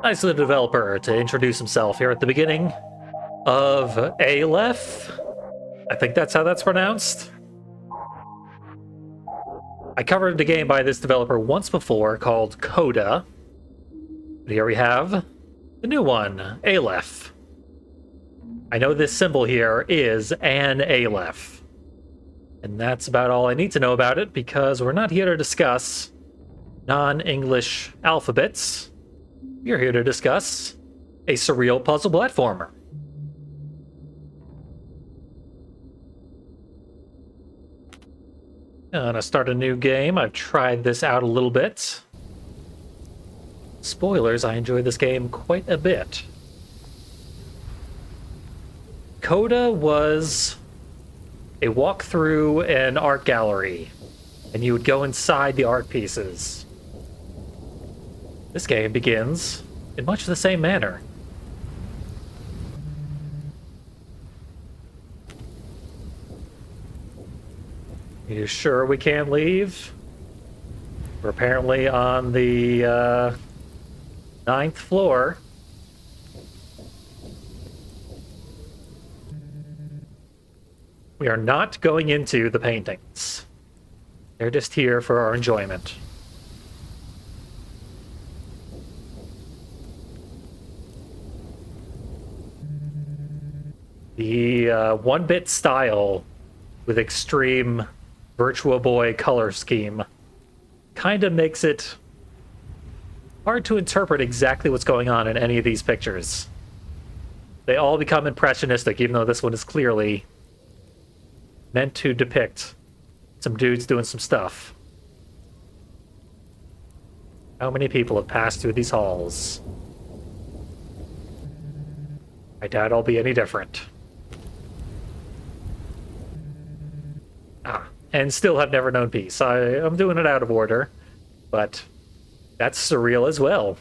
Nice of the developer to introduce himself here at the beginning of ALEPH. I think that's how that's pronounced. I covered the game by this developer once before called Coda. But here we have the new one, ALEPH. I know this symbol here is an ALEPH. And that's about all I need to know about it, because we're not here to discuss non-English alphabets. We're here to discuss a surreal puzzle platformer. Gonna start a new game. I've tried this out a little bit. Spoilers, I enjoyed this game quite a bit. Coda was a walk through an art gallery, and you would go inside the art pieces. This game begins in much the same manner. You sure we can't leave? We're apparently on the 9th floor. We are not going into the paintings. They're just here for our enjoyment. The 1-bit style with extreme Virtua Boy color scheme kind of makes it hard to interpret exactly what's going on in any of these pictures. They all become impressionistic, even though this one is clearly meant to depict some dudes doing some stuff. How many people have passed through these halls? I doubt I'll be any different. And still have never known peace. I'm doing it out of order, but that's surreal as well.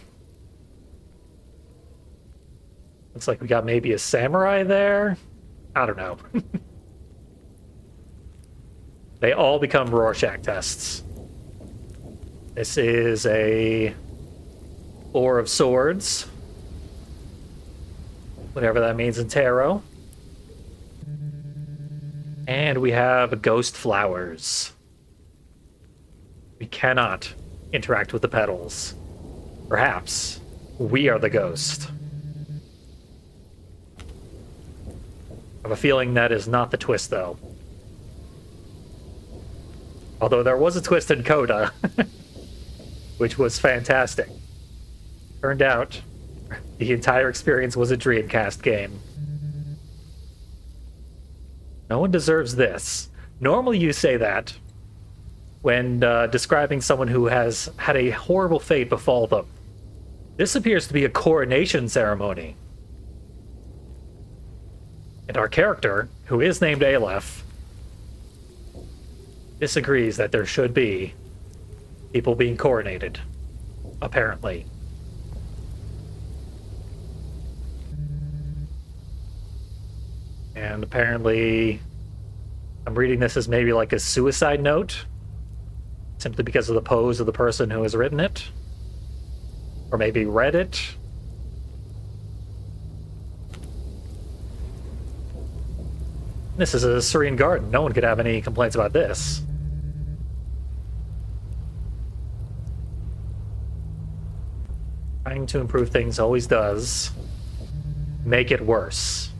Looks like we got maybe a samurai there. I don't know. They all become Rorschach tests. This is a Four of Swords. Whatever that means in tarot. And we have ghost flowers. We cannot interact with the petals. Perhaps we are the ghost. I have a feeling that is not the twist, though. Although there was a twist in Coda, which was fantastic. Turned out the entire experience was a Dreamcast game. No one deserves this. Normally you say that when describing someone who has had a horrible fate befall them. This appears to be a coronation ceremony. And our character, who is named ALEPH, disagrees that there should be people being coronated, apparently. And apparently, I'm reading this as maybe like a suicide note, simply because of the pose of the person who has written it, or maybe read it. This is a serene garden. No one could have any complaints about this. Trying to improve things always does make it worse.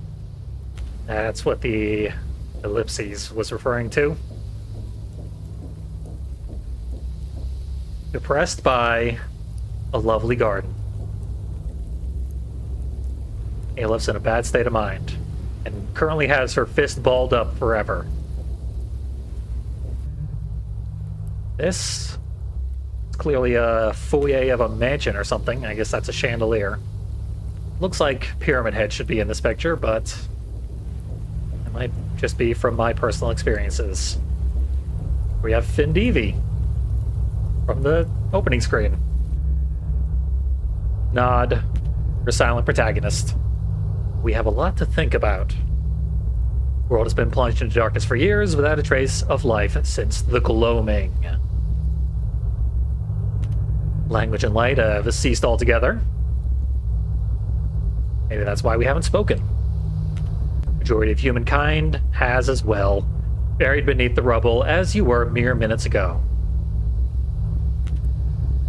That's what the ellipses was referring to. Depressed by a lovely garden. ALEPH's in a bad state of mind, and currently has her fist balled up forever. This is clearly a foyer of a mansion or something. I guess that's a chandelier. Looks like Pyramid Head should be in this picture, but it might just be from my personal experiences. We have Findevi from the opening screen. Nod for silent protagonist. We have a lot to think about. The world has been plunged into darkness for years without a trace of life since the gloaming. Language and light have ceased altogether. Maybe that's why we haven't spoken. Majority of humankind has as well, buried beneath the rubble as you were mere minutes ago.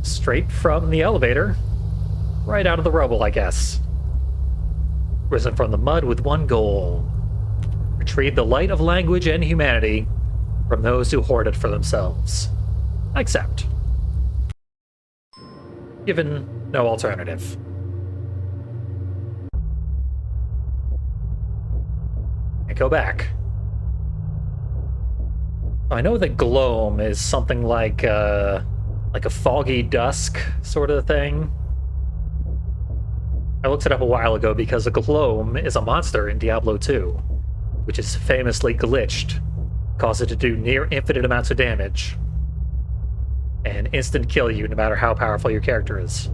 Straight from the elevator, right out of the rubble, I guess. Risen from the mud with one goal: retrieve the light of language and humanity from those who hoard it for themselves. Accept. Given no alternative. And go back. I know that gloam is something like a foggy dusk sort of thing. I looked it up a while ago because a gloam is a monster in Diablo 2, which is famously glitched, cause it to do near infinite amounts of damage, and instant kill you no matter how powerful your character is.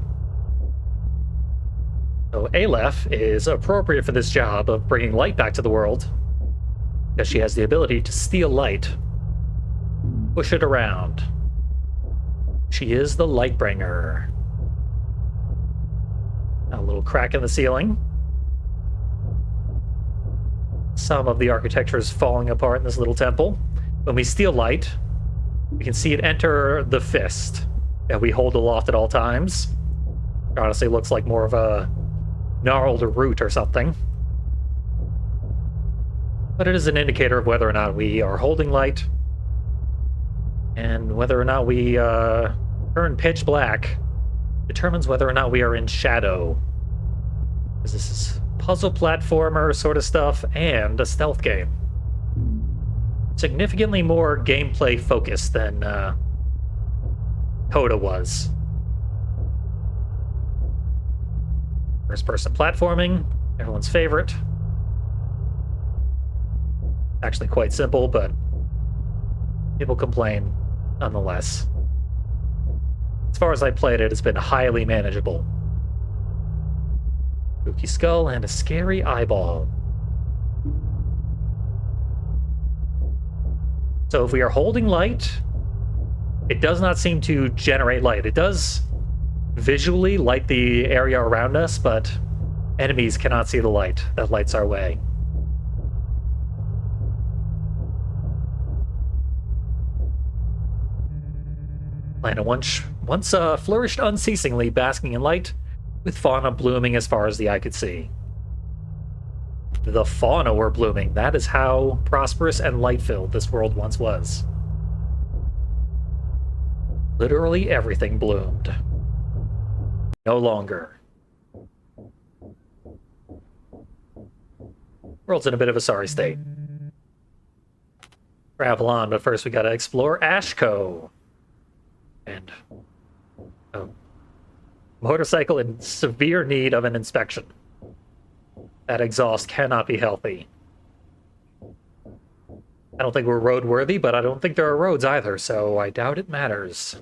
So ALEPH is appropriate for this job of bringing light back to the world, because she has the ability to steal light, push it around. She is the Lightbringer. A little crack in the ceiling. Some of the architecture is falling apart in this little temple. When we steal light, we can see it enter the fist that we hold aloft at all times. It honestly looks like more of a gnarled root or something. But it is an indicator of whether or not we are holding light, and whether or not we turn pitch black determines whether or not we are in shadow. Because this is puzzle platformer sort of stuff and a stealth game. Significantly more gameplay focused than Coda was. First person platforming, everyone's favorite. Actually quite simple, but people complain nonetheless. As far as I played it, it's been highly manageable. Spooky skull and a scary eyeball. So if we are holding light, it does not seem to generate light. It does visually light the area around us, but enemies cannot see the light that lights our way. Planet once flourished unceasingly, basking in light, with fauna blooming as far as the eye could see. The fauna were blooming. That is how prosperous and light-filled this world once was. Literally everything bloomed. No longer. World's in a bit of a sorry state. Travel on, but first we gotta explore Ashco. And motorcycle in severe need of an inspection. That exhaust cannot be healthy. I don't think we're roadworthy, but I don't think there are roads either, so I doubt it matters.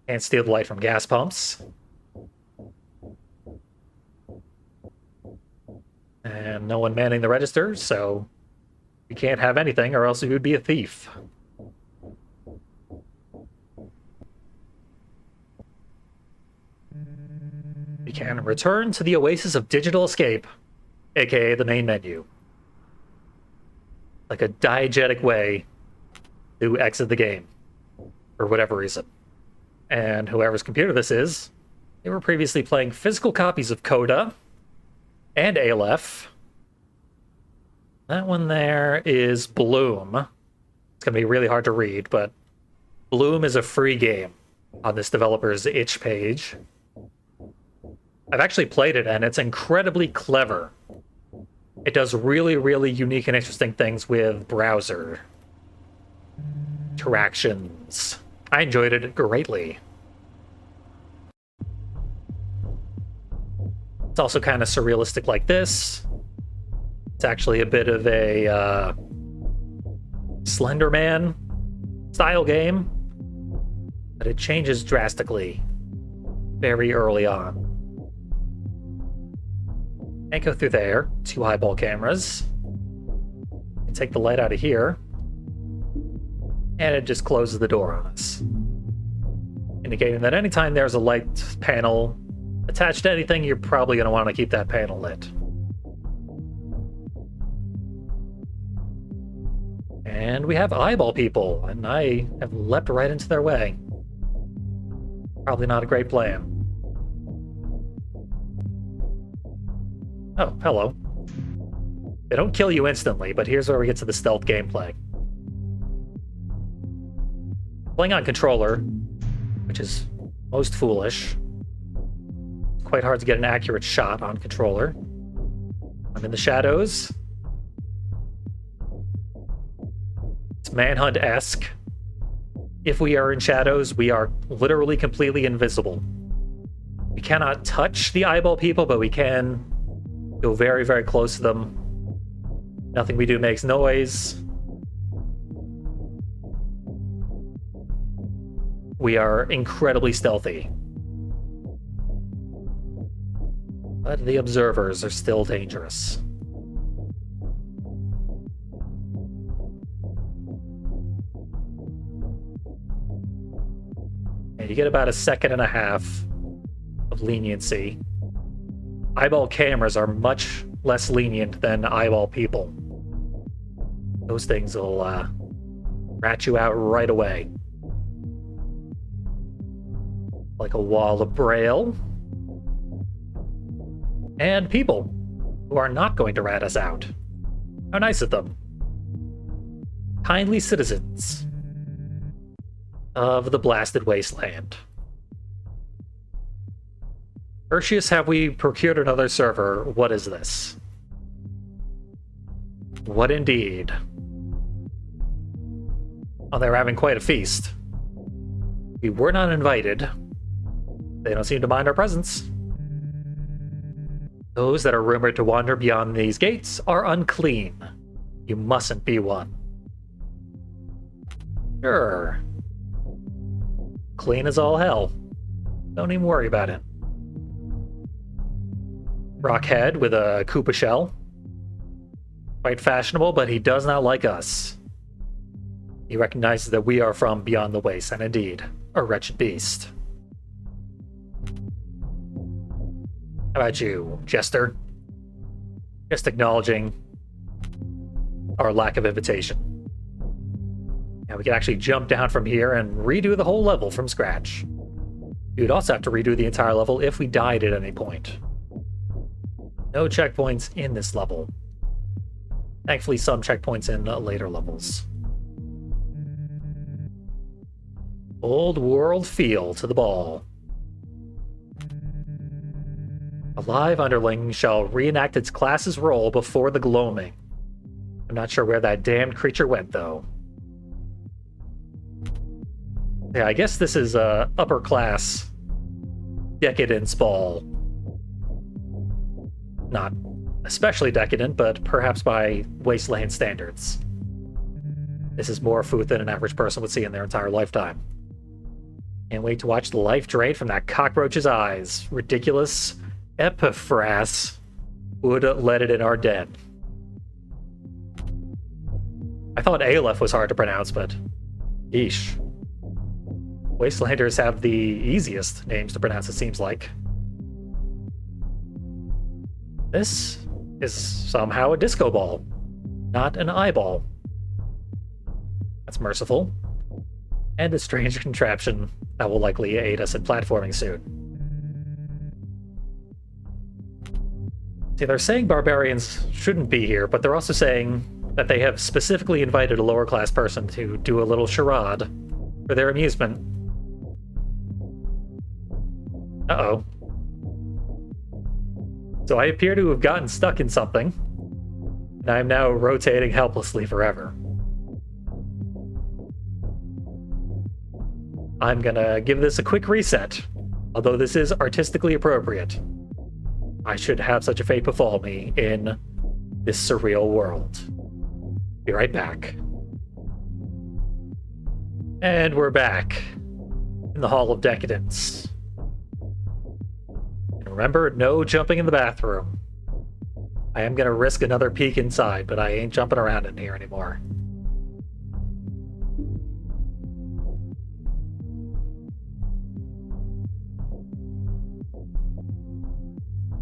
Can't steal the light from gas pumps. And no one manning the registers, so we can't have anything or else we would be a thief. We can return to the oasis of digital escape, aka the main menu. Like a diegetic way to exit the game, for whatever reason. And whoever's computer this is, they were previously playing physical copies of Coda and ALEPH. That one there is Bloom. It's going to be really hard to read, but Bloom is a free game on this developer's itch page. I've actually played it, and it's incredibly clever. It does really, really unique and interesting things with browser interactions. I enjoyed it greatly. It's also kind of surrealistic like this. It's actually a bit of a Slender Man style game, but it changes drastically very early on. Can't go through there. 2 eyeball cameras. Take the light out of here. And it just closes the door on us, indicating that anytime there's a light panel attached to anything, you're probably going to want to keep that panel lit. And we have eyeball people, and I have leapt right into their way. Probably not a great plan. Oh, hello. They don't kill you instantly, but here's where we get to the stealth gameplay. Playing on controller, which is most foolish. It's quite hard to get an accurate shot on controller. I'm in the shadows. It's Manhunt-esque. If we are in shadows, we are literally completely invisible. We cannot touch the eyeball people, but we can go very, very close to them. Nothing we do makes noise. We are incredibly stealthy. But the observers are still dangerous. And you get about a second and a half of leniency. Eyeball cameras are much less lenient than eyeball people. Those things will rat you out right away. Like a wall of braille. And people who are not going to rat us out. How nice of them. Kindly citizens of the blasted wasteland. Ursius, have we procured another server? What is this? What indeed? Oh, they're having quite a feast. We were not invited. They don't seem to mind our presence. Those that are rumored to wander beyond these gates are unclean. You mustn't be one. Sure. Clean as all hell. Don't even worry about it. Rockhead with a Koopa shell. Quite fashionable, but he does not like us. He recognizes that we are from beyond the waste, and indeed, a wretched beast. How about you, Jester? Just acknowledging our lack of invitation. Now we can actually jump down from here and redo the whole level from scratch. You'd also have to redo the entire level if we died at any point. No checkpoints in this level. Thankfully, some checkpoints in later levels. Old world feel to the ball. A live underling shall reenact its class's role before the gloaming. I'm not sure where that damned creature went, though. Yeah, I guess this is a upper class decadence ball. Not especially decadent, but perhaps by wasteland standards. This is more food than an average person would see in their entire lifetime. Can't wait to watch the life drain from that cockroach's eyes. Ridiculous Epiphras would let it in our den. I thought ALEPH was hard to pronounce, but yeesh. Wastelanders have the easiest names to pronounce, it seems like. This is somehow a disco ball, not an eyeball. That's merciful. And a strange contraption that will likely aid us in platforming soon. See, they're saying barbarians shouldn't be here, but they're also saying that they have specifically invited a lower class person to do a little charade for their amusement. Uh-oh. So I appear to have gotten stuck in something, and I am now rotating helplessly forever. I'm gonna give this a quick reset, although this is artistically appropriate. I should have such a fate befall me in this surreal world. Be right back. And we're back in the Hall of Decadence. And remember, no jumping in the bathroom. I am gonna risk another peek inside, but I ain't jumping around in here anymore.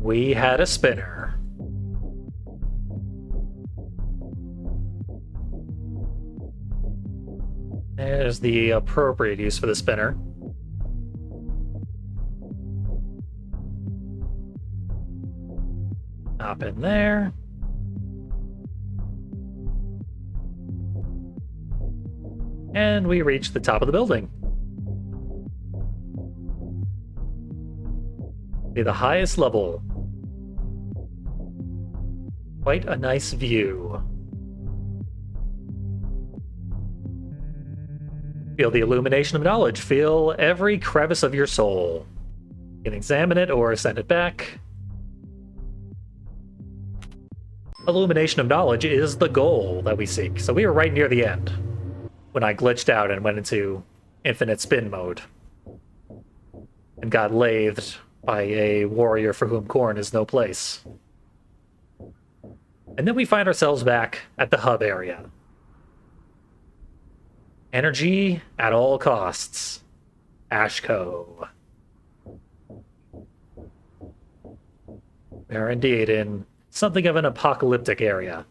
We had a spinner. There's the appropriate use for the spinner. Hop in there. And we reach the top of the building. Be the highest level. Quite a nice view. Feel the illumination of knowledge. Feel every crevice of your soul. You can examine it or send it back. Illumination of knowledge is the goal that we seek. So we were right near the end when I glitched out and went into infinite spin mode and got lathed by a warrior for whom corn is no place. And then we find ourselves back at the hub area. Energy at all costs. Ashco. We are indeed in something of an apocalyptic area.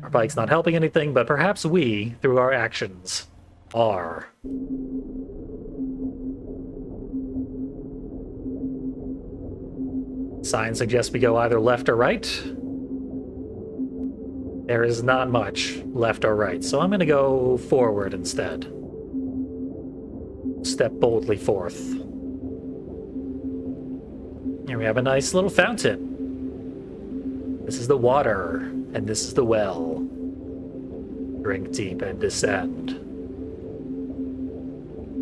Our bike's not helping anything, but perhaps we, through our actions, are. Signs suggest we go either left or right. There is not much left or right, so I'm going to go forward instead. Step boldly forth. Here we have a nice little fountain. This is the water, and this is the well. Drink deep and descend.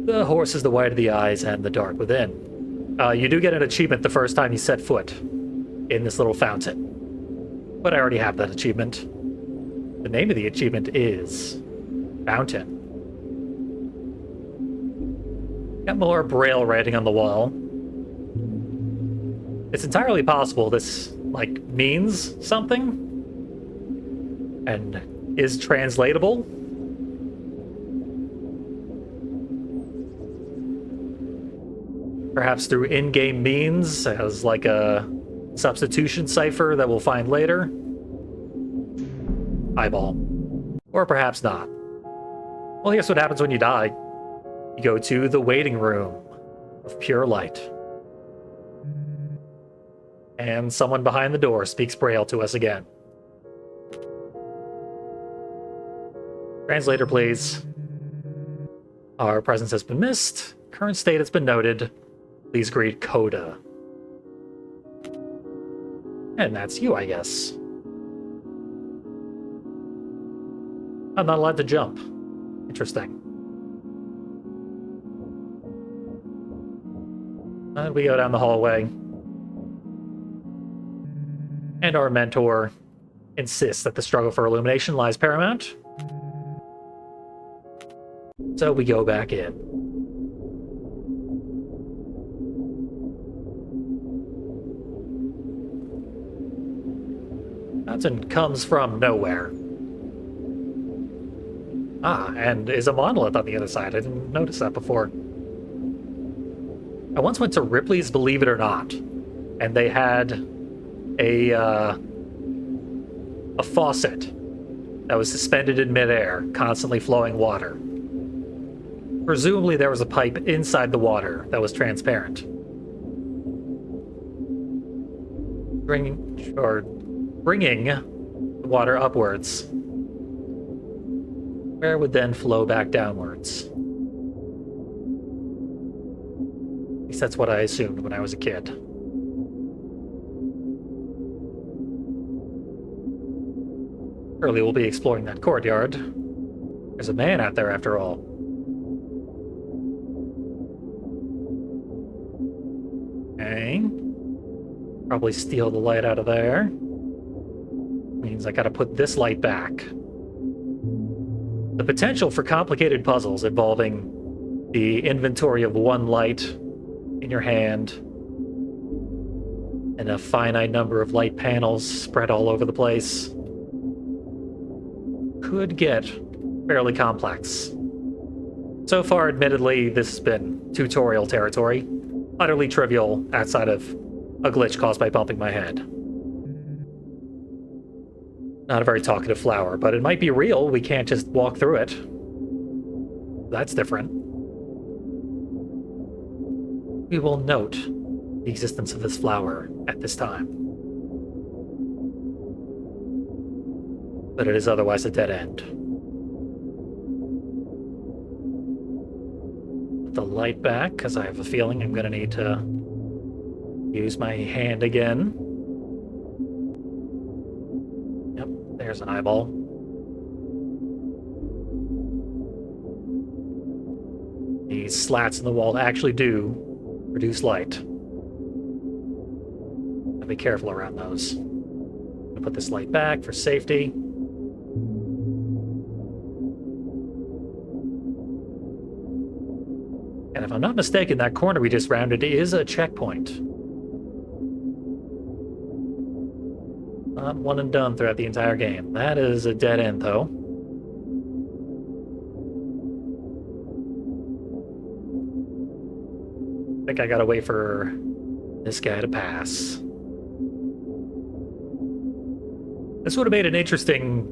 The horse is the white of the eyes and the dark within. You do get an achievement the first time you set foot in this little fountain. But I already have that achievement. The name of the achievement is Fountain. Got more braille writing on the wall. It's entirely possible this, means something and is translatable. Perhaps through in-game means, as a substitution cipher that we'll find later. Eyeball. Or perhaps not. Well, here's what happens when you die. You go to the waiting room of pure light. And someone behind the door speaks Braille to us again. Translator, please. Our presence has been missed. Current state has been noted. Please greet Coda. And that's you, I guess. I'm not allowed to jump. Interesting. And we go down the hallway. And our mentor insists that the struggle for illumination lies paramount. So we go back in. Fountain comes from nowhere. Ah, and is a monolith on the other side. I didn't notice that before. I once went to Ripley's Believe It or Not, and they had a faucet that was suspended in midair, constantly flowing water. Presumably there was a pipe inside the water that was transparent. Bringing the water upwards, where it would then flow back downwards. At least that's what I assumed when I was a kid. Surely we'll be exploring that courtyard. There's a man out there after all. Okay. Probably steal the light out of there. Means I gotta put this light back. The potential for complicated puzzles involving the inventory of one light in your hand and a finite number of light panels spread all over the place could get fairly complex. So far, admittedly, this has been tutorial territory, utterly trivial outside of a glitch caused by bumping my head. Not a very talkative flower, but it might be real. We can't just walk through it. That's different. We will note the existence of this flower at this time. But it is otherwise a dead end. Put the light back, because I have a feeling I'm going to need to use my hand again. Yep, there's an eyeball. These slats in the wall actually do produce light. I'll be careful around those. I'm gonna put this light back for safety. And if I'm not mistaken, that corner we just rounded is a checkpoint. Not one and done throughout the entire game. That is a dead end, though. I think I gotta wait for this guy to pass. This would have made an interesting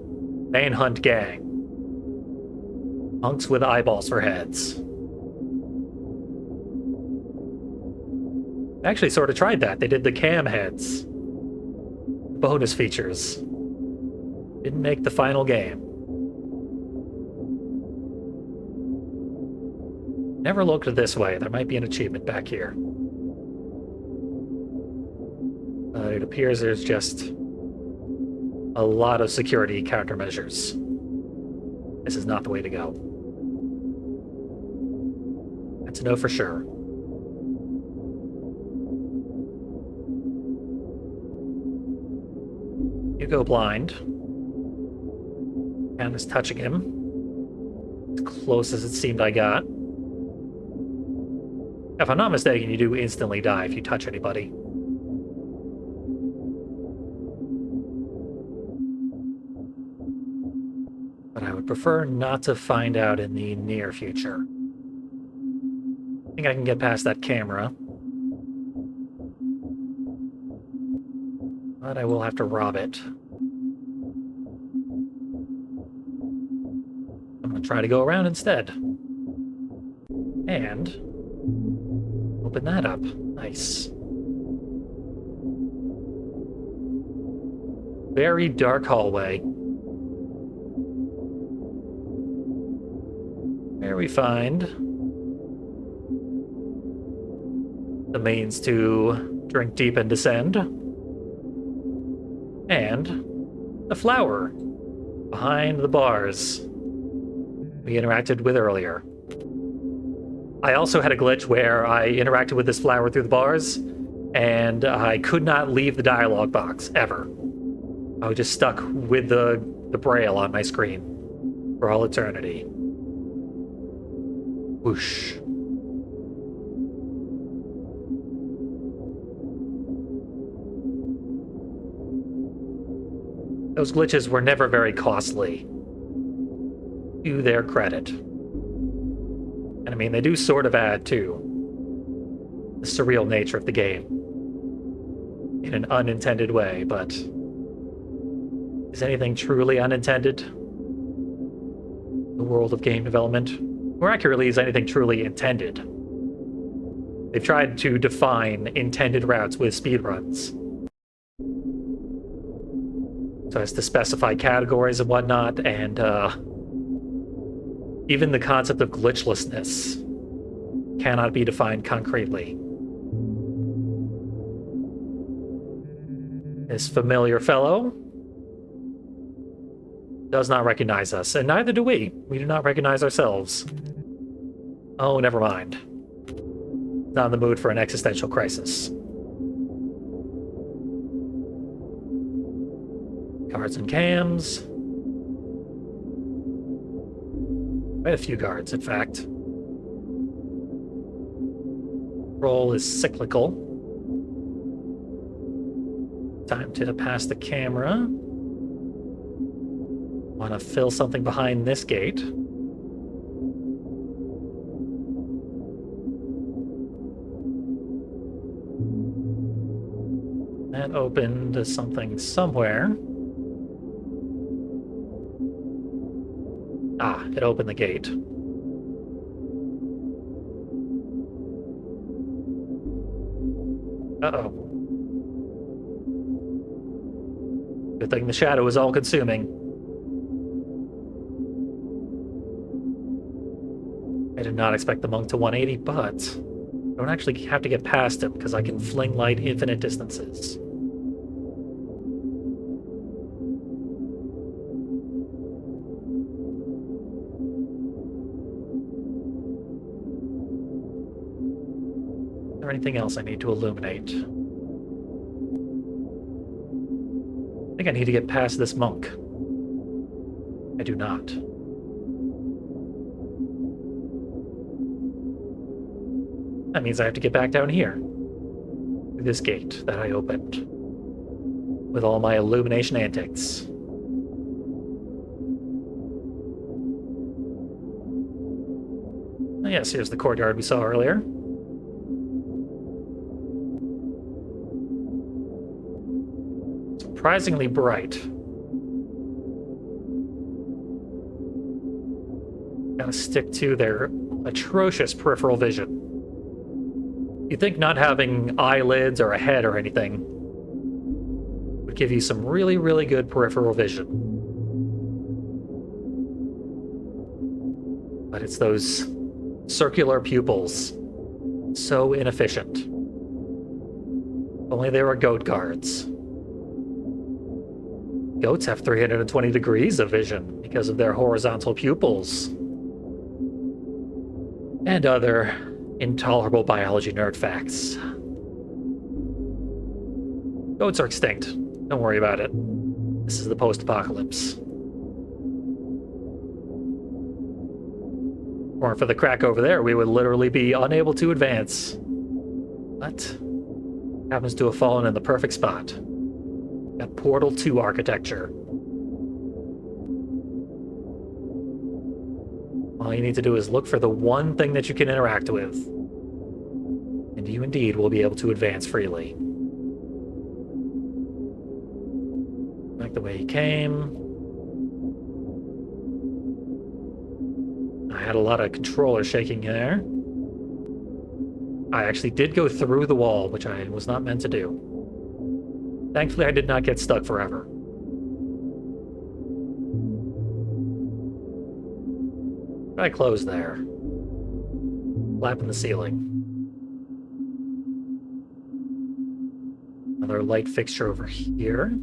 manhunt gang. Monks with eyeballs for heads. Actually sort of tried that. They did the cam heads. Bonus features. Didn't make the final game. Never looked this way. There might be an achievement back here. It appears there's just a lot of security countermeasures. This is not the way to go. That's a no for sure. You go blind. Cam is touching him. As close as it seemed I got. If I'm not mistaken, you do instantly die if you touch anybody. But I would prefer not to find out in the near future. I think I can get past that camera. But I will have to rob it. I'm going to try to go around instead. And open that up. Nice. Very dark hallway. Where we find the means to drink deep and descend. And the flower behind the bars we interacted with earlier. I also had a glitch where I interacted with this flower through the bars, and I could not leave the dialogue box, ever. I was just stuck with the braille on my screen for all eternity. Whoosh. Those glitches were never very costly, to their credit. And I mean, they do sort of add to the surreal nature of the game in an unintended way, but is anything truly unintended in the world of game development? More accurately, is anything truly intended? They've tried to define intended routes with speedruns, so as to specify categories and whatnot, and even the concept of glitchlessness cannot be defined concretely. This familiar fellow does not recognize us, and neither do we. We do not recognize ourselves. Oh, never mind. Not in the mood for an existential crisis. Guards and cams. Quite a few guards, in fact. Roll is cyclical. Time to pass the camera. Want to fill something behind this gate. That opened to something somewhere. Ah, it opened the gate. Uh-oh. Good thing the shadow is all-consuming. I did not expect the monk to 180, but I don't actually have to get past him because I can fling light infinite distances. Is there anything else I need to illuminate? I think I need to get past this monk. I do not. That means I have to get back down here. Through this gate that I opened. With all my illumination antics. Oh, yes, here's the courtyard we saw earlier. Surprisingly bright. Gotta stick to their atrocious peripheral vision. You'd think not having eyelids or a head or anything would give you some really, really good peripheral vision. But it's those circular pupils. So inefficient. If only they were goat guards. Goats have 320 degrees of vision because of their horizontal pupils. And other intolerable biology nerd facts. Goats are extinct. Don't worry about it. This is the post-apocalypse. Or for the crack over there, we would literally be unable to advance. What happens to have fallen in the perfect spot? Got Portal 2 architecture. All you need to do is look for the one thing that you can interact with. And you indeed will be able to advance freely. Like the way he came. I had a lot of controller shaking there. I actually did go through the wall, which I was not meant to do. Thankfully, I did not get stuck forever. I closed there. Flap in the ceiling. Another light fixture over here.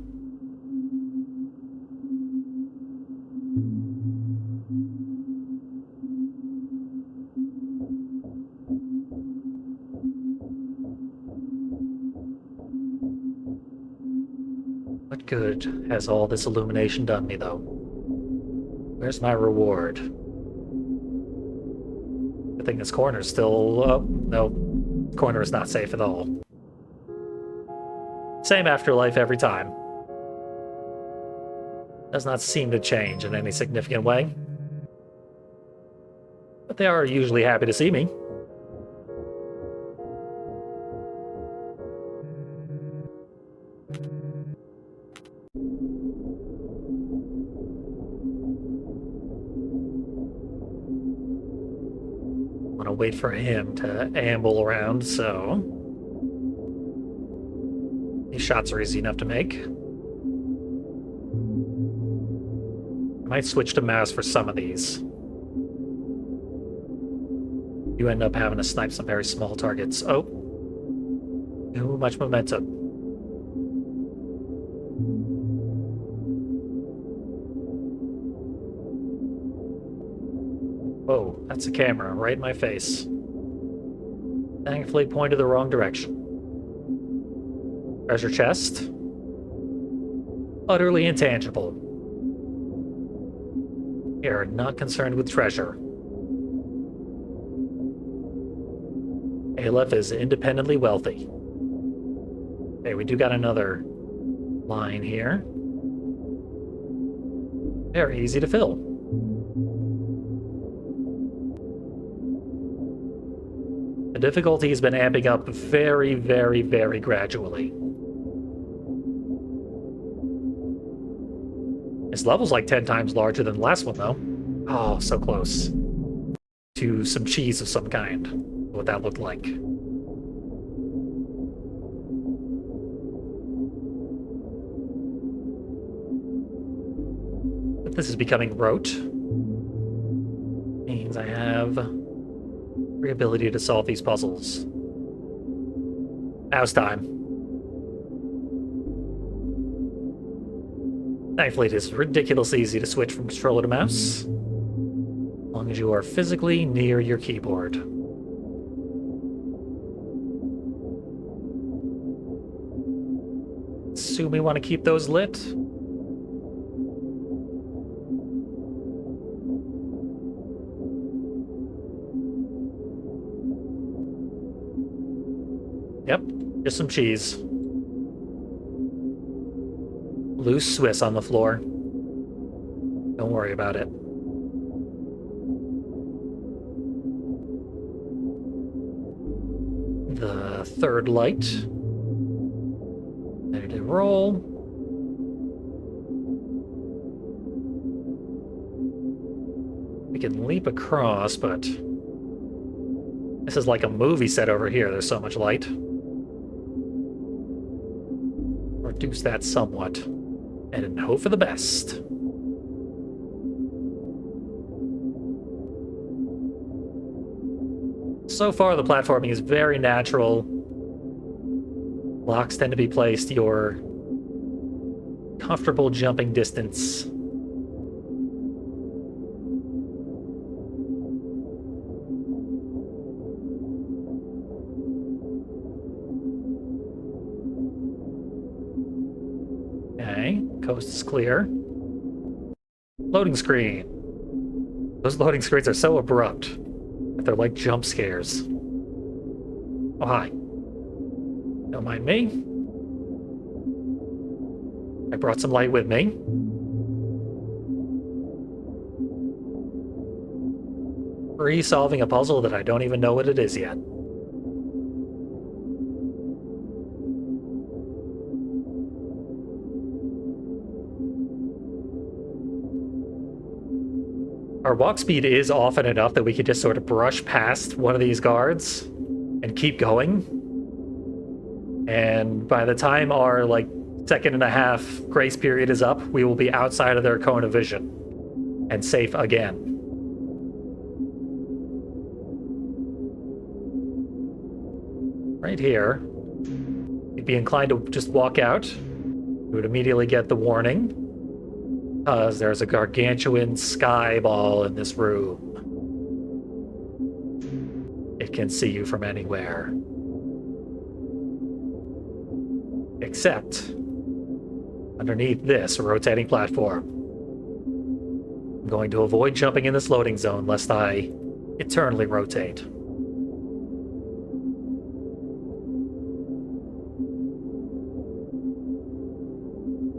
What good has all this illumination done me, though? Where's my reward? I think this corner's still... no. Corner is not safe at all. Same afterlife every time. Does not seem to change in any significant way. But they are usually happy to see me. Wait for him to amble around, so these shots are easy enough to make. I might switch to mouse for some of these. You end up having to snipe some very small targets. Oh, too much momentum. Whoa, that's a camera right in my face. Thankfully pointed the wrong direction. Treasure chest. Utterly intangible. We are not concerned with treasure. ALEPH is independently wealthy. Okay, we do got another line here. Very easy to fill. The difficulty has been amping up very, very, very gradually. This level's like 10 times larger than the last one, though. Oh, so close. To some cheese of some kind. What that looked like. But this is becoming rote. Means I have the ability to solve these puzzles. Now it's time. Thankfully, it is ridiculously easy to switch from controller to mouse, as long as you are physically near your keyboard. Assume we want to keep those lit. Yep, just some cheese. Loose Swiss on the floor. Don't worry about it. The third light. Ready to roll. We can leap across, but this is like a movie set over here. There's so much light. Reduce that somewhat. And hope for the best. So far, the platforming is very natural. Blocks tend to be placed your comfortable jumping distance. Okay, coast is clear. Loading screen. Those loading screens are so abrupt that they're like jump scares. Oh, hi. Don't mind me. I brought some light with me. Solving a puzzle that I don't even know what it is yet. Our walk speed is often enough that we could just sort of brush past one of these guards and keep going. And by the time our, like, 1.5-second grace period is up, we will be outside of their cone of vision and safe again. Right here, you'd be inclined to just walk out. You would immediately get the warning. Because there's a gargantuan sky ball in this room. It can see you from anywhere. Except underneath this rotating platform. I'm going to avoid jumping in this loading zone lest I eternally rotate.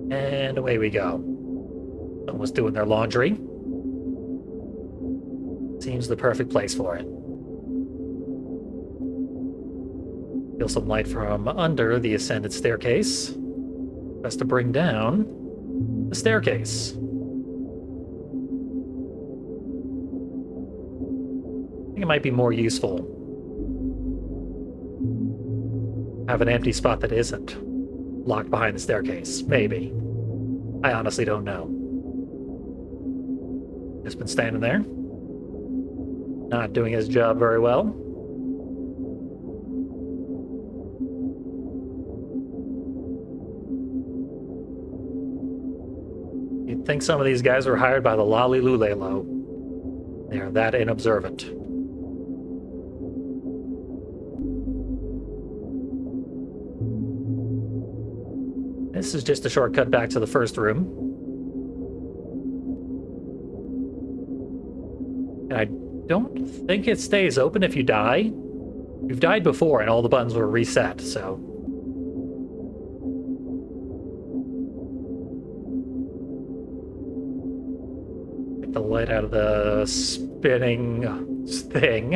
And away we go. Someone's doing their laundry. Seems the perfect place for it. Feel some light from under the ascended staircase. Best to bring down the staircase. I think it might be more useful. Have an empty spot that isn't locked behind the staircase. Maybe. I honestly don't know. Just been standing there. Not doing his job very well. You'd think some of these guys were hired by the Lalilulelo. They are that inobservant. This is just a shortcut back to the first room. And I don't think it stays open if you die. You've died before and all the buttons were reset, so... Take the light out of the spinning thing.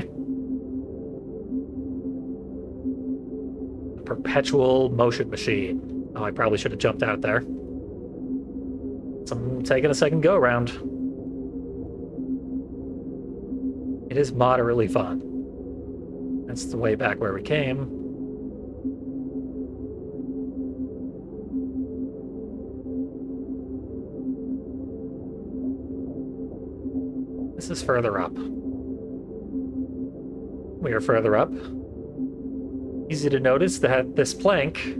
A perpetual motion machine. Oh, I probably should have jumped out there. I'm taking a second go around. It is moderately fun. That's the way back where we came. This is further up. We are further up. Easy to notice that this plank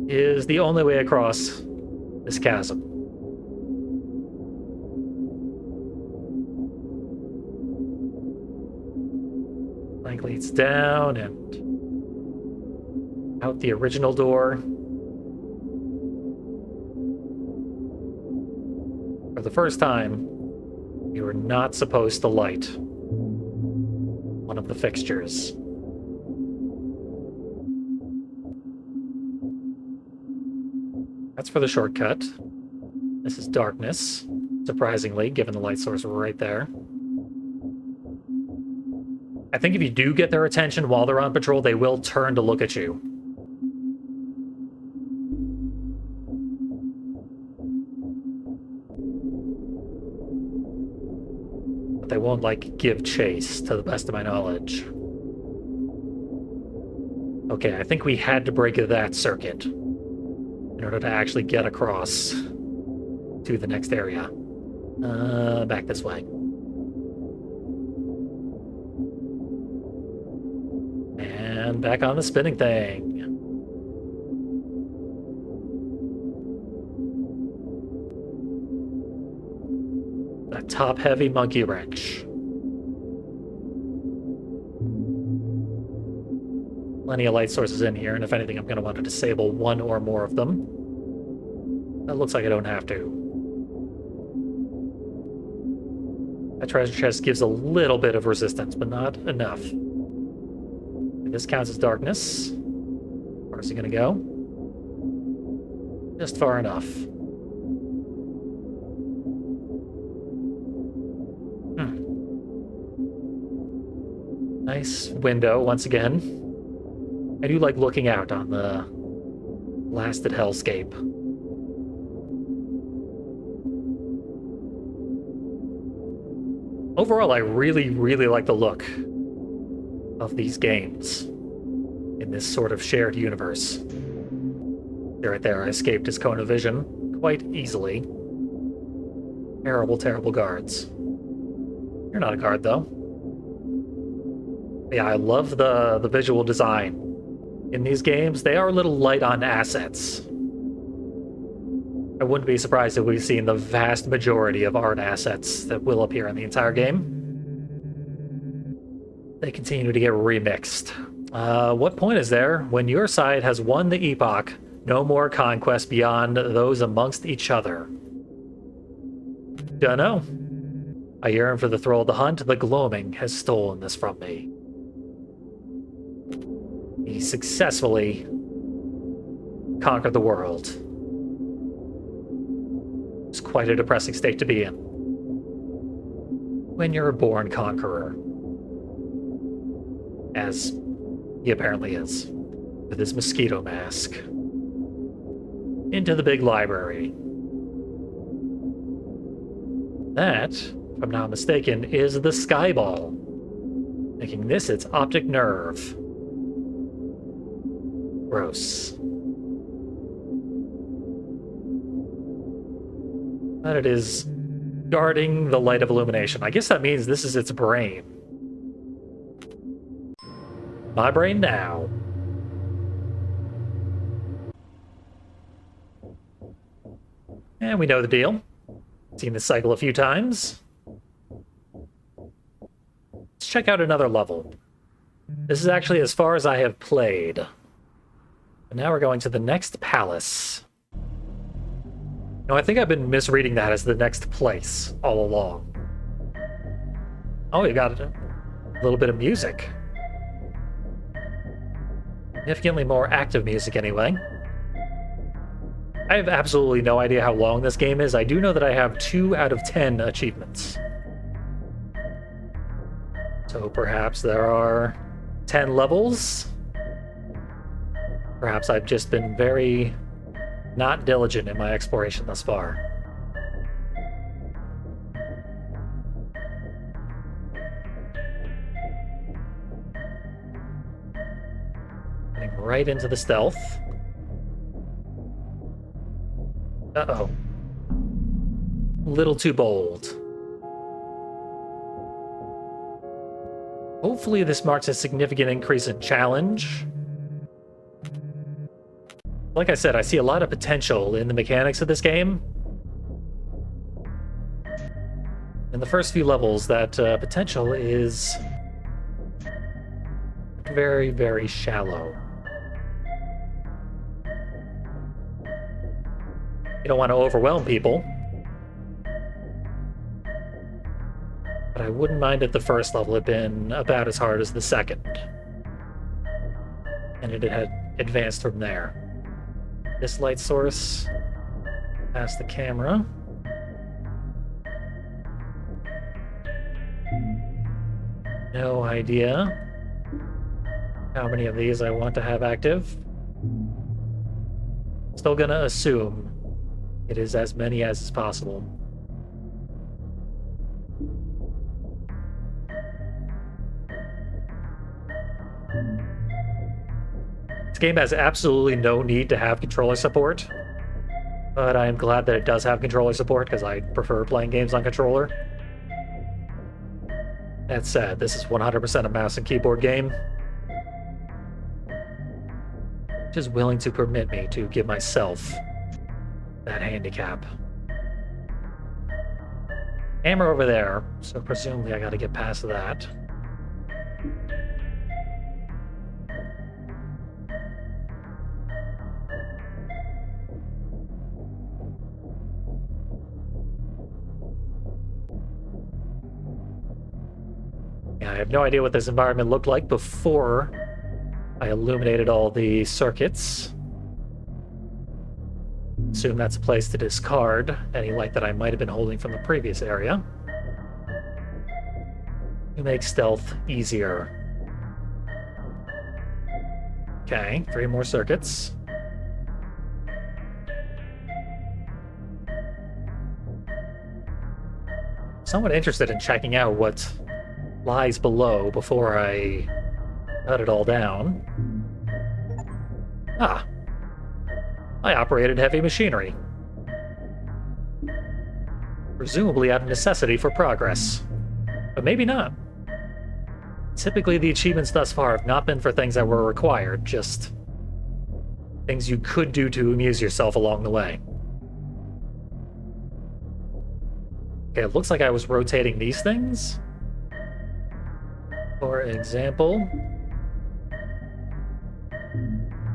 is the only way across this chasm. Plank leads down and out the original door. For the first time, you are not supposed to light one of the fixtures. That's for the shortcut. This is darkness, surprisingly, given the light source right there. I think if you do get their attention while they're on patrol, they will turn to look at you. But they won't, like, give chase, to the best of my knowledge. Okay, I think we had to break that circuit in order to actually get across to the next area. Back this way. And back on the spinning thing. A top-heavy monkey wrench. Plenty of light sources in here, and if anything, I'm going to want to disable one or more of them. That looks like I don't have to. That treasure chest gives a little bit of resistance, but not enough. This counts as darkness. Where is he going to go? Just far enough. Nice window, once again. I do like looking out on the blasted hellscape. Overall, I really, really like the look of these games in this sort of shared universe. Right there, I escaped his cone of vision quite easily. Terrible, terrible guards. You're not a guard, though. Yeah, I love the visual design in these games. They are a little light on assets. I wouldn't be surprised if we've seen the vast majority of art assets that will appear in the entire game. They continue to get remixed. What point is there when your side has won the epoch? No more conquest beyond those amongst each other. Dunno. I yearn for the thrill of the hunt. The gloaming has stolen this from me. He successfully conquered the world. It's quite a depressing state to be in. When you're a born conqueror. As he apparently is. With his mosquito mask. Into the big library. That, if I'm not mistaken, is the sky ball. Making this its optic nerve. Gross. But it is guarding the light of illumination. I guess that means this is its brain. My brain now. And we know the deal. Seen this cycle a few times. Let's check out another level. This is actually as far as I have played. And now we're going to the next palace. No, I think I've been misreading that as the next place all along. Oh, we got a little bit of music. Significantly more active music, anyway. I have absolutely no idea how long this game is. I do know that I have 2 out of 10 achievements. So perhaps there are 10 levels? Perhaps I've just been very Not diligent in my exploration thus far. Getting right into the stealth. Uh-oh. Little too bold. Hopefully this marks a significant increase in challenge. Like I said, I see a lot of potential in the mechanics of this game. In the first few levels, that potential is very, very shallow. You don't want to overwhelm people. But I wouldn't mind if the first level had been about as hard as the second. And it had advanced from there. This light source past the camera. No idea how many of these I want to have active. Still gonna assume it is as many as is possible. This game has absolutely no need to have controller support, but I am glad that it does have controller support because I prefer playing games on controller. That said, this is 100% a mouse and keyboard game, which is willing to permit me to give myself that handicap. Hammer over there, so presumably I gotta get past that. I have no idea what this environment looked like before I illuminated all the circuits. Assume that's a place to discard any light that I might have been holding from the previous area. To make stealth easier. Okay, 3 more circuits. Somewhat interested in checking out what lies below before I cut it all down. Ah. I operated heavy machinery. Presumably out of necessity for progress. But maybe not. Typically the achievements thus far have not been for things that were required, just things you could do to amuse yourself along the way. Okay, it looks like I was rotating these things. For example,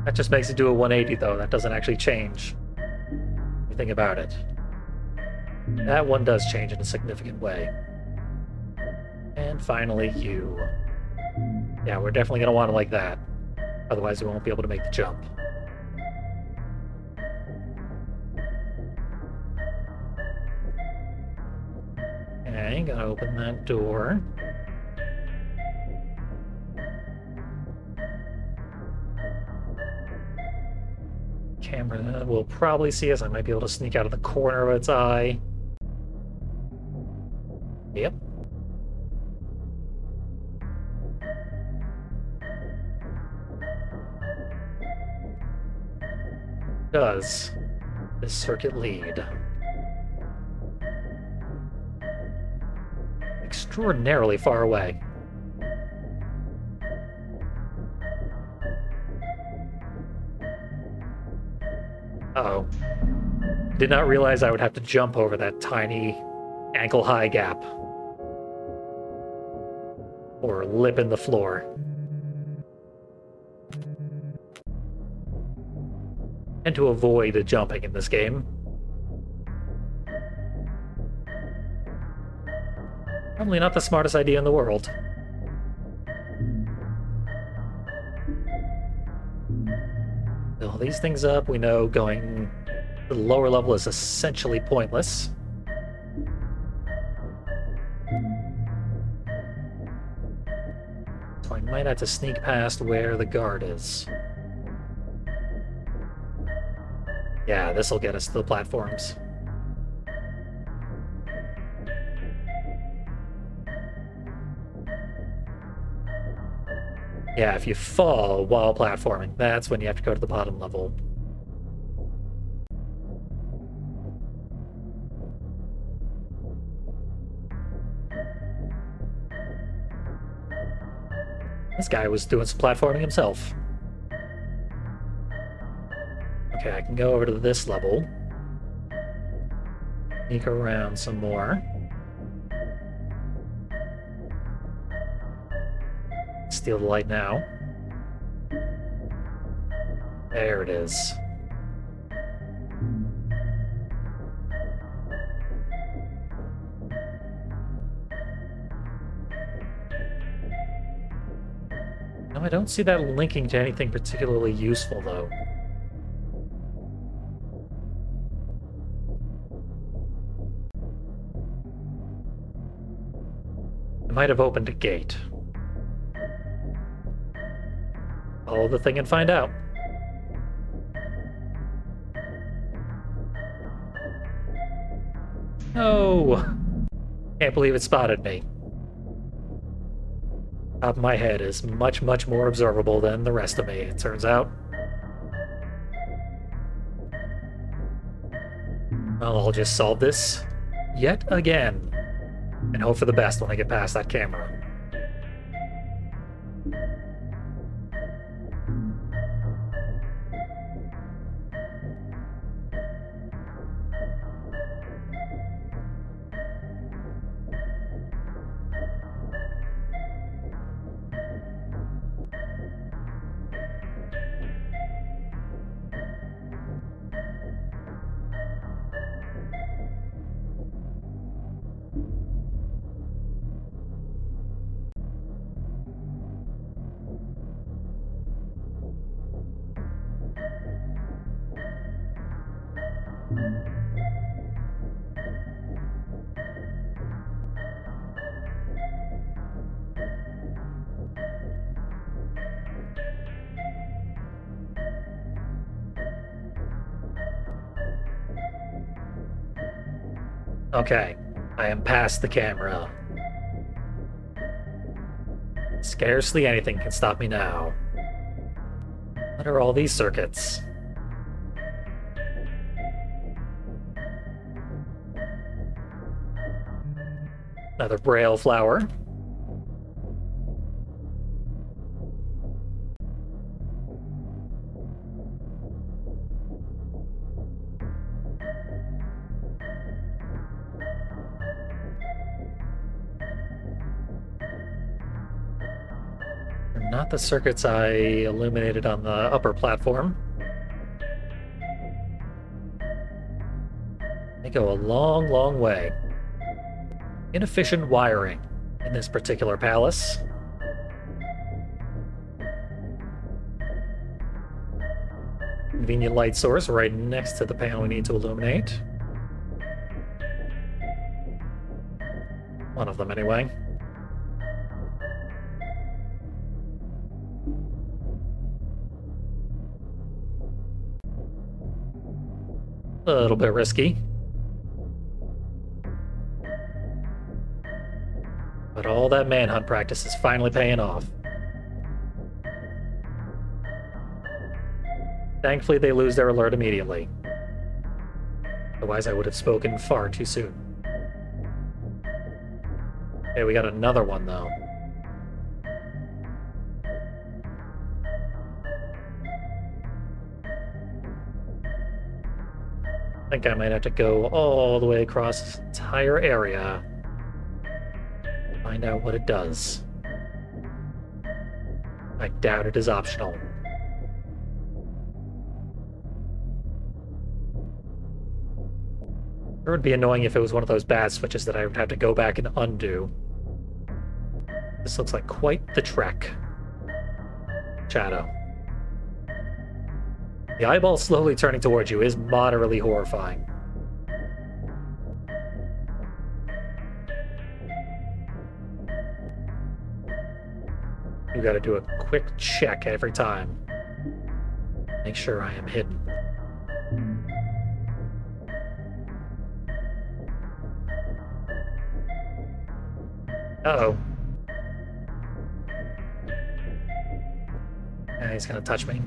that just makes it do a 180 though. That doesn't actually change anything about it. That one does change in a significant way. And finally, you. Yeah, we're definitely going to want it like that. Otherwise, we won't be able to make the jump. Okay, gotta open that door. Camera will probably see us. I might be able to sneak out of the corner of its eye. Yep. Does this circuit lead? Extraordinarily far away. Uh-oh. Did not realize I would have to jump over that tiny ankle-high gap. Or lip in the floor. And to avoid jumping in this game. Probably not the smartest idea in the world. Fill these things up. We know going to the lower level is essentially pointless. So I might have to sneak past where the guard is. Yeah, this'll get us to the platforms. Yeah, if you fall while platforming, that's when you have to go to the bottom level. This guy was doing some platforming himself. Okay, I can go over to this level. Sneak around some more. Steal the light now. There it is. No, I don't see that linking to anything particularly useful, though. It might have opened a gate. Follow the thing and find out. No! Can't believe it spotted me. Top of my head is much, much more observable than the rest of me, it turns out. Well, I'll just solve this yet again, and hope for the best when I get past that camera. Okay, I am past the camera. Scarcely anything can stop me now. What are all these circuits? Another braille flower. Not the circuits I illuminated on the upper platform. They go a long, long way. Inefficient wiring in this particular palace. Convenient light source right next to the panel we need to illuminate. One of them, anyway. A little bit risky. But all that manhunt practice is finally paying off. Thankfully, they lose their alert immediately. Otherwise, I would have spoken far too soon. Okay, we got another one, though. I think I might have to go all the way across this entire area. Find out what it does. I doubt it is optional. It would be annoying if it was one of those bad switches that I would have to go back and undo. This looks like quite the trek. Shadow. The eyeball slowly turning towards you is moderately horrifying. You gotta do a quick check every time. Make sure I am hidden. Uh-oh. Yeah, he's gonna touch me.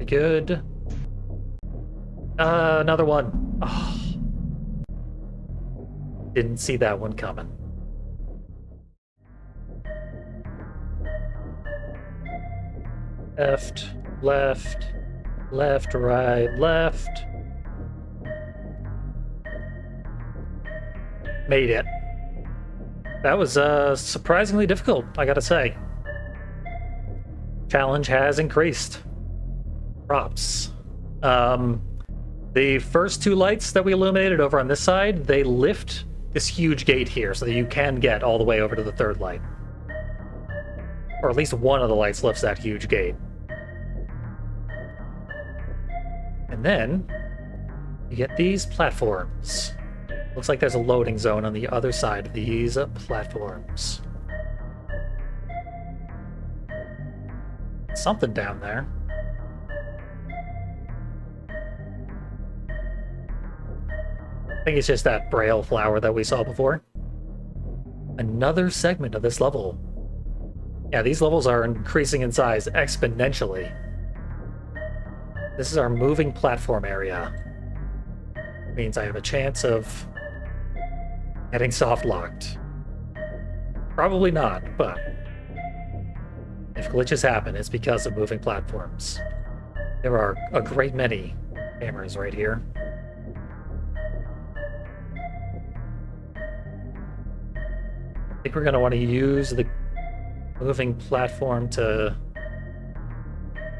Good. Another one. Oh. Didn't see that one coming. Left, left, left, right, left. Made it. That was surprisingly difficult, I gotta say. Challenge has increased. Props. The first two lights that we illuminated over on this side, they lift this huge gate here so that you can get all the way over to the third light. Or at least one of the lights lifts that huge gate. And then you get these platforms. Looks like there's a loading zone on the other side of these platforms. Something down there. I think it's just that braille flower that we saw before. Another segment of this level. Yeah, these levels are increasing in size exponentially. This is our moving platform area. Means I have a chance of getting soft locked. Probably not, but if glitches happen, it's because of moving platforms. There are a great many cameras right here. I think we're going to want to use the moving platform to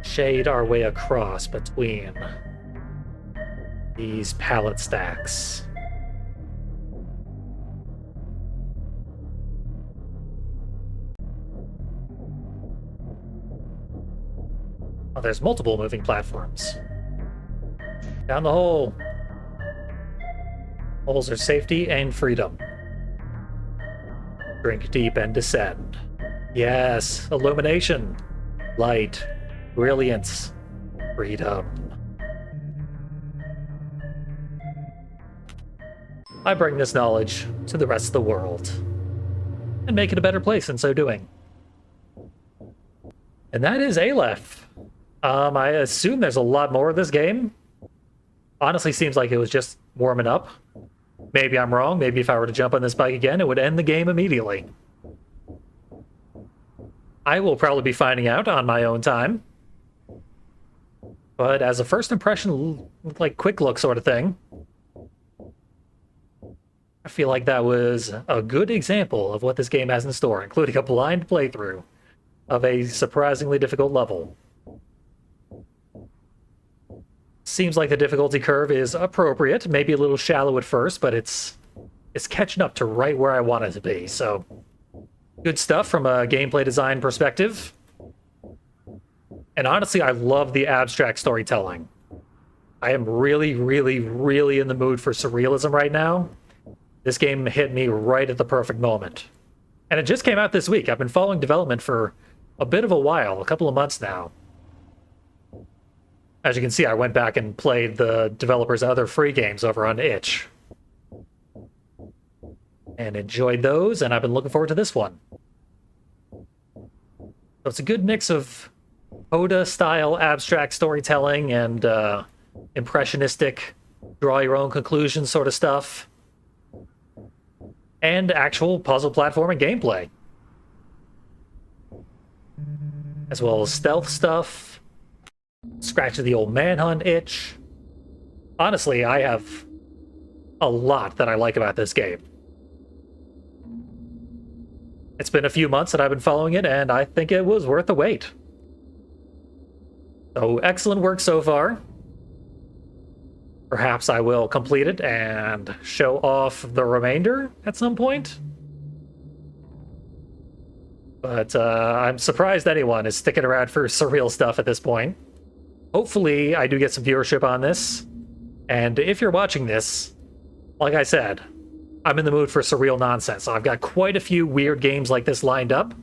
shade our way across between these pallet stacks. Oh, there's multiple moving platforms. Down the hole. Holes are safety and freedom. Drink deep and descend. Yes, illumination, light, brilliance, freedom. I bring this knowledge to the rest of the world and make it a better place in so doing. And that is ALEPH. I assume there's a lot more of this game. Honestly, seems like it was just warming up. Maybe I'm wrong. Maybe if I were to jump on this bike again, it would end the game immediately. I will probably be finding out on my own time. But as a first impression, like quick look sort of thing, I feel like that was a good example of what this game has in store, including a blind playthrough of a surprisingly difficult level. Seems like the difficulty curve is appropriate, maybe a little shallow at first, but it's catching up to right where I want it to be, so good stuff from a gameplay design perspective. And honestly, I love the abstract storytelling. I am really, really, really in the mood for surrealism right now. This game hit me right at the perfect moment. And it just came out this week. I've been following development for a bit of a while, a couple of months now. As you can see, I went back and played the developer's other free games over on itch. And enjoyed those, and I've been looking forward to this one. So it's a good mix of Coda-style abstract storytelling and impressionistic, draw-your-own-conclusions sort of stuff. And actual puzzle platforming gameplay. As well as stealth stuff. Scratching the old manhunt itch. Honestly, I have a lot that I like about this game. It's been a few months that I've been following it, and I think it was worth the wait. So, excellent work so far. Perhaps I will complete it and show off the remainder at some point. But I'm surprised anyone is sticking around for surreal stuff at this point. Hopefully, I do get some viewership on this. And if you're watching this, like I said, I'm in the mood for surreal nonsense. So I've got quite a few weird games like this lined up.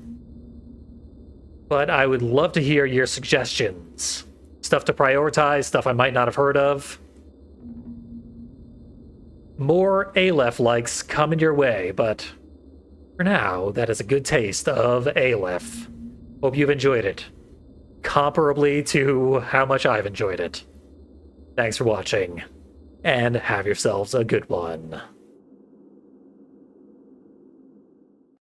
But I would love to hear your suggestions. Stuff to prioritize, stuff I might not have heard of. More ALEPH likes coming your way, but for now, that is a good taste of ALEPH. Hope you've enjoyed it, comparably to how much I've enjoyed it. Thanks for watching, and have yourselves a good one.